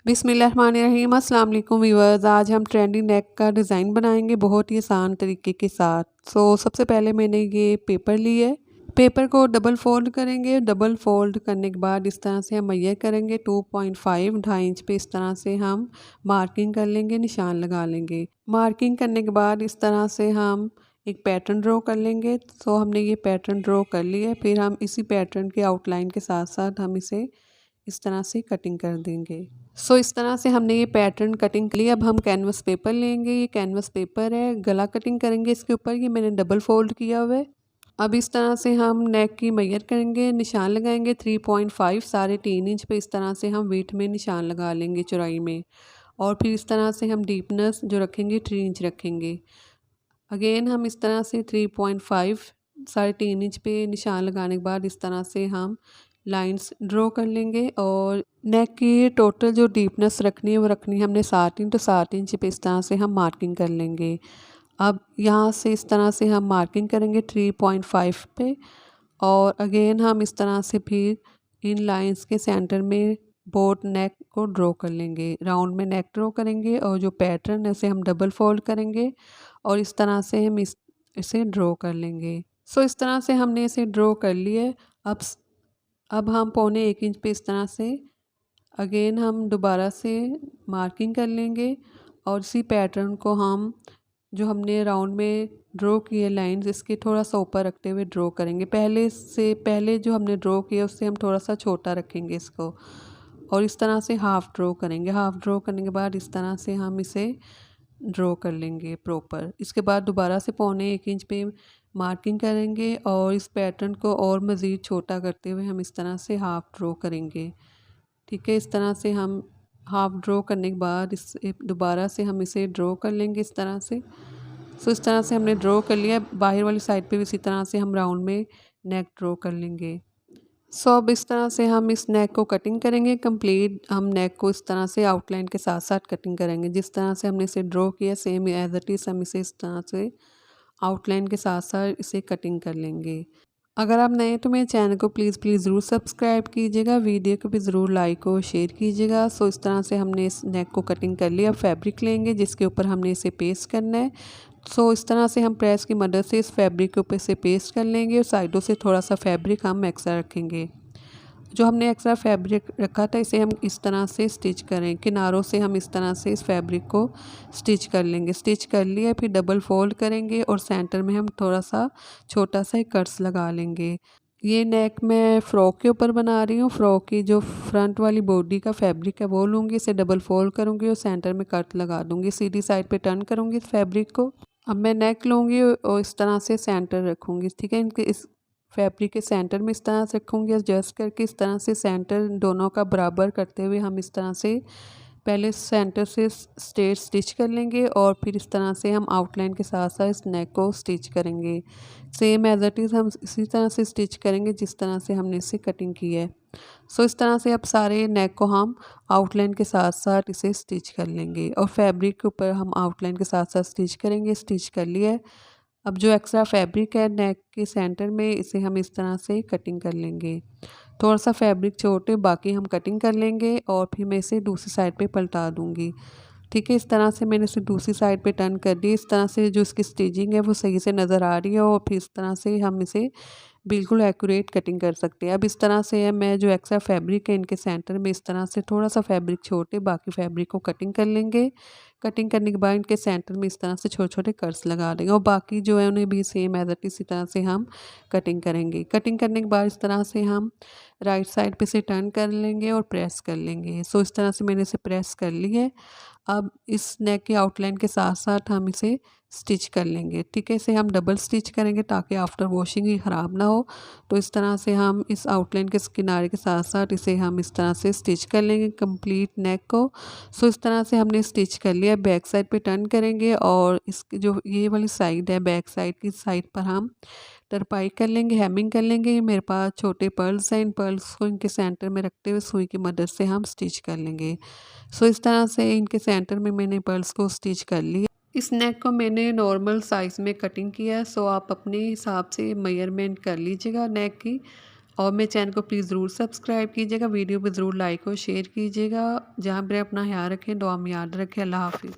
बिस्मिल्लाहिर्रहमानिर्रहीम। अस्सलाम वालेकुम व्यूअर्स। आज हम ट्रेंडी नेक का डिज़ाइन बनाएंगे बहुत ही आसान तरीके के साथ। सबसे पहले मैंने ये पेपर लिया है। पेपर को डबल फोल्ड करेंगे। डबल फोल्ड करने के बाद इस तरह से हम मैयर करेंगे 2.5 2.5 इंच पे इस तरह से हम मार्किंग कर लेंगे, निशान लगा लेंगे। मार्किंग करने के बाद इस तरह से हम एक पैटर्न ड्रॉ कर लेंगे। हमने ये पैटर्न ड्रॉ कर लिया है। फिर हम इसी पैटर्न के आउटलाइन के साथ साथ हम इसे इस तरह से कटिंग कर देंगे। इस तरह से हमने ये पैटर्न कटिंग कर लिया। अब हम कैनवस पेपर लेंगे। ये कैनवस पेपर है, गला कटिंग करेंगे इसके ऊपर। ये मैंने डबल फोल्ड किया हुआ है। अब इस तरह से हम नेक की मैयर करेंगे, निशान लगाएंगे 3.5 3.5 इंच पे इस तरह से हम वीट में निशान लगा लेंगे चौड़ाई में। और फिर इस तरह से हम डीपनेस जो रखेंगे 3 इंच रखेंगे। अगेन हम इस तरह से 3.5 3.5 इंच पे निशान लगाने के बाद इस तरह से हम लाइंस ड्रॉ कर लेंगे। और नेक की टोटल जो डीपनेस रखनी है वो रखनी है हमने 7 इंच। तो 7 इंच पे इस तरह से हम मार्किंग कर लेंगे। अब यहाँ से इस तरह से हम मार्किंग करेंगे 3.5 पे। और अगेन हम इस तरह से फिर इन लाइंस के सेंटर में बोट नेक को ड्रॉ कर लेंगे। राउंड में नेक ड्रॉ करेंगे और जो पैटर्न है उसे हम डबल फोल्ड करेंगे और इस तरह से हम इसे ड्रॉ कर लेंगे। इस तरह से हमने इसे ड्रॉ कर लिए। अब हम 1.25 इंच पे इस तरह से अगेन हम दोबारा से मार्किंग कर लेंगे और इसी पैटर्न को हम जो हमने राउंड में ड्रॉ किए लाइंस इसके थोड़ा सा ऊपर रखते हुए ड्रॉ करेंगे। पहले जो हमने ड्रॉ किया उससे हम थोड़ा सा छोटा रखेंगे इसको और इस तरह से हाफ़ ड्रॉ करेंगे। हाफ़ ड्रॉ करने के बाद इस तरह से हम इसे ड्रॉ कर लेंगे प्रॉपर। इसके बाद दोबारा से 1.25 इंच पे मार्किंग करेंगे और इस पैटर्न को और मज़ीद छोटा करते हुए हम इस तरह से हाफ़ ड्रॉ करेंगे। ठीक है, इस तरह से हम हाफ़ ड्रॉ करने के बाद इस दोबारा से हम इसे ड्रॉ कर लेंगे इस तरह से। इस तरह से हमने ड्रॉ कर लिया। बाहर वाली साइड पे भी इसी तरह से हम राउंड में नेक ड्रॉ कर लेंगे। अब इस तरह से हम इस नेक को कटिंग करेंगे कंप्लीट। हम नेक को इस तरह से आउटलाइन के साथ साथ कटिंग करेंगे। जिस तरह से हमने इसे ड्रॉ किया सेम एज इट इज़ हम इसे इस तरह से आउटलाइन के साथ साथ इसे कटिंग कर लेंगे। अगर आप नए हैं तो मेरे चैनल को प्लीज़ ज़रूर सब्सक्राइब कीजिएगा। वीडियो को भी ज़रूर लाइक और शेयर कीजिएगा। इस तरह से हमने इस नेक को कटिंग कर लिया। अब फैब्रिक लेंगे जिसके ऊपर हमने इसे पेस्ट करना है। इस तरह से हम प्रेस की मदद से इस फैब्रिक के ऊपर इसे पेस्ट कर लेंगे और साइडों से थोड़ा सा फैब्रिक हम एक्स्ट्रा रखेंगे। जो हमने एक्स्ट्रा फैब्रिक रखा था इसे हम इस तरह से स्टिच करें। किनारों से हम इस तरह से इस फैब्रिक को स्टिच कर लेंगे। स्टिच कर लिया फिर डबल फोल्ड करेंगे और सेंटर में हम थोड़ा सा छोटा सा एक कट्स लगा लेंगे। ये नेक मैं फ़्रॉक के ऊपर बना रही हूँ। फ़्रॉक की जो फ्रंट वाली बॉडी का फैब्रिक है वो लूँगी, इसे डबल फोल्ड करूँगी और सेंटर में कट लगा दूँगी। सीधी साइड पे टर्न करूँगी इस फैब्रिक को। अब मैं नेक लूँगी और इस तरह से सेंटर रखूँगी। ठीक है, इनके इस फैब्रिक के सेंटर में इस तरह से रखूँगी एडजस्ट करके। इस तरह से सेंटर दोनों का बराबर करते हुए हम इस तरह से पहले सेंटर से स्ट्रेट स्टिच कर लेंगे और फिर इस तरह से हम आउटलाइन के साथ साथ इस नेक को स्टिच करेंगे। सेम एज इट इज़ हम इसी तरह से स्टिच करेंगे जिस तरह से हमने इसे कटिंग की है। इस तरह से अब सारे नेक को हम आउटलाइन के साथ साथ इसे स्टिच कर लेंगे और फैब्रिक के ऊपर हम आउटलाइन के साथ साथ स्टिच करेंगे। स्टिच कर लिया है। अब जो एक्स्ट्रा फैब्रिक है नेक के सेंटर में इसे हम इस तरह से कटिंग कर लेंगे। थोड़ा सा फैब्रिक छोटे बाकी हम कटिंग कर लेंगे और फिर मैं इसे दूसरी साइड पे पलटा दूँगी। ठीक है, इस तरह से मैंने इसे दूसरी साइड पे टर्न कर दी। इस तरह से जो इसकी स्टिचिंग है वो सही से नज़र आ रही है और फिर इस तरह से हम इसे बिल्कुल एक्यूरेट कटिंग कर सकते हैं। अब इस तरह से है मैं जो एक्स्ट्रा फैब्रिक है इनके सेंटर में इस तरह से थोड़ा सा फैब्रिक छोटे बाकी फैब्रिक को कटिंग कर लेंगे। कटिंग करने के बाद इनके सेंटर में इस तरह से छोटे छोटे कर्स लगा देंगे और बाकी जो है उन्हें भी सेम एज इट इसी तरह से हम कटिंग करेंगे। कटिंग करने के बाद इस तरह से हम राइट साइड पे से टर्न कर लेंगे और प्रेस कर लेंगे। इस तरह से मैंने इसे प्रेस कर ली है। अब इस नेक के आउटलाइन के साथ साथ हम इसे स्टिच कर लेंगे। ठीक है, इसे हम डबल स्टिच करेंगे ताकि आफ्टर वॉशिंग ही ख़राब ना हो। तो इस तरह से हम इस आउटलाइन के किनारे के साथ साथ इसे हम इस तरह से स्टिच कर लेंगे कंप्लीट नेक को। इस तरह से हमने स्टिच कर लिया। बैक साइड पे टर्न करेंगे और इसकी जो ये वाली साइड है बैक साइड की साइड पर हम तरपाई कर लेंगे, हेमिंग कर लेंगे। ये मेरे पास छोटे पर्ल्स हैं, इन पर्ल्स को इनके सेंटर में रखते हुए सुई की मदद से हम स्टिच कर लेंगे। इस तरह से इनके सेंटर में मैंने पर्ल्स को स्टिच कर लिया। इस नेक को मैंने नॉर्मल साइज़ में कटिंग किया है। आप अपने हिसाब से मेजरमेंट कर लीजिएगा नेक की। और मेरे चैनल को प्लीज़ ज़रूर सब्सक्राइब कीजिएगा, वीडियो को ज़रूर लाइक और शेयर कीजिएगा। जहाँ पर अपना ख्याल रखें, दुआ में याद रखें। अल्लाह हाफ़िज़।